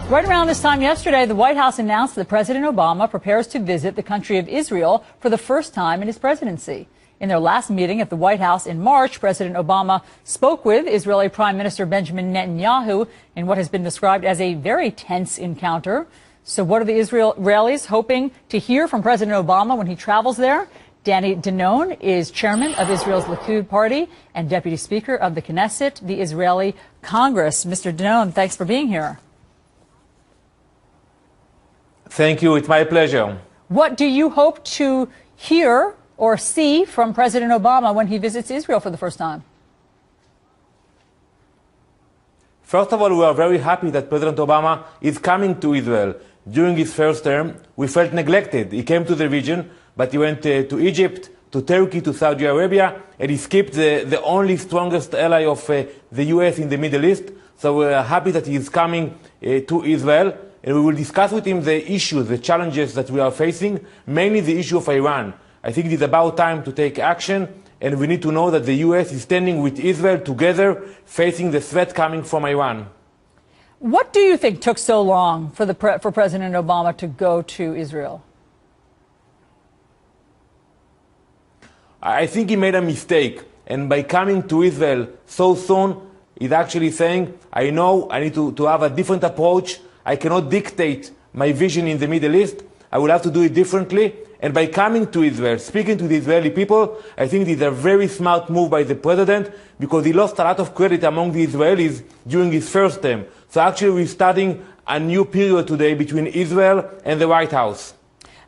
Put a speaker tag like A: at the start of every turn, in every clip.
A: Right around this time yesterday, the White House announced that President Obama prepares to visit the country of Israel for the first time in his presidency. In their last meeting at the White House in March, President Obama spoke with Israeli Prime Minister Benjamin Netanyahu in what has been described as a very tense encounter. So what are the Israelis hoping to hear from President Obama when he travels there? Danny Danon is chairman of Israel's Likud party and deputy speaker of the Knesset, the Israeli Congress. Mr. Danon, thanks for being here.
B: Thank you. It's my pleasure.
A: What do you hope to hear or see from President Obama when he visits Israel for the first time?
B: First of all, we are very happy that President Obama is coming to Israel. During his first term, we felt neglected. He came to the region, but he went to Egypt, to Turkey, to Saudi Arabia, and he skipped the only strongest ally of the U.S. in the Middle East. So we are happy that he is coming to Israel. And we will discuss with him the issues, the challenges that we are facing, mainly the issue of Iran. I think it is about time to take action, and we need to know that the U.S. is standing with Israel together, facing the threat coming from Iran.
A: What do you think took so long for President Obama to go to Israel?
B: I think he made a mistake, and by coming to Israel so soon, he's actually saying, I know I need to have a different approach. I cannot dictate my vision in the Middle East. I will have to do it differently. And by coming to Israel, speaking to the Israeli people, I think it is a very smart move by the president because he lost a lot of credit among the Israelis during his first term. So actually we're starting a new period today between Israel and the White House.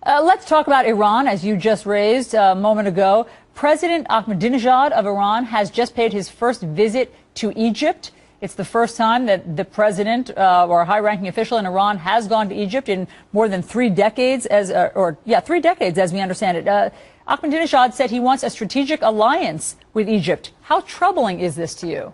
A: Let's talk about Iran, as you just raised a moment ago. President Ahmadinejad of Iran has just paid his first visit to Egypt. It's the first time that the president or a high-ranking official in Iran has gone to Egypt in more than 3 decades, 3 decades, as we understand it. Ahmadinejad said he wants a strategic alliance with Egypt. How troubling is this to you?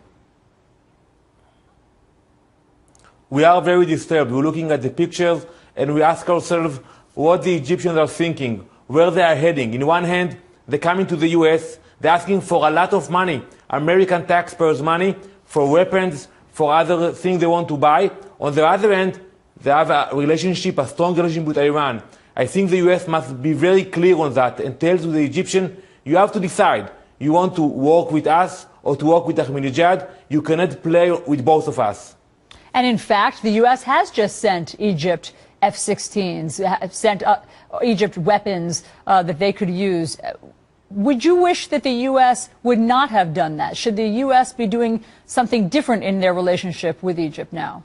B: We are very disturbed. We're looking at the pictures and we ask ourselves what the Egyptians are thinking, where they are heading. In one hand, they're coming to the U.S., they're asking for a lot of money, American taxpayers' money, for weapons, for other things they want to buy. On the other hand, they have a strong relationship with Iran. I think the U.S. must be very clear on that and tell to the Egyptian, you have to decide. You want to work with us or to work with Ahmadinejad. You cannot play with both of us.
A: And in fact, the U.S. has just sent Egypt F-16s, sent Egypt weapons that they could use. Would you wish that the U.S. would not have done that? Should the U.S. be doing something different in their relationship with Egypt now?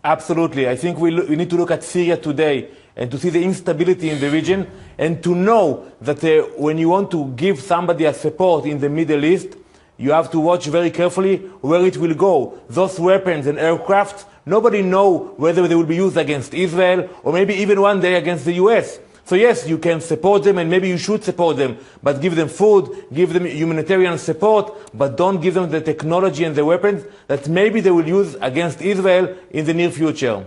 B: Absolutely. I think we need to look at Syria today and to see the instability in the region and to know that when you want to give somebody a support in the Middle East, you have to watch very carefully where it will go. Those weapons and aircraft, nobody knows whether they will be used against Israel or maybe even one day against the U.S. So yes, you can support them and maybe you should support them, but give them food, give them humanitarian support, but don't give them the technology and the weapons that maybe they will use against Israel in the near future.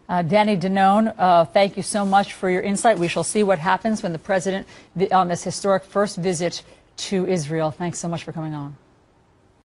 A: Danny Danon, thank you so much for your insight. We shall see what happens when the president on this historic first visit to Israel. Thanks so much for coming on.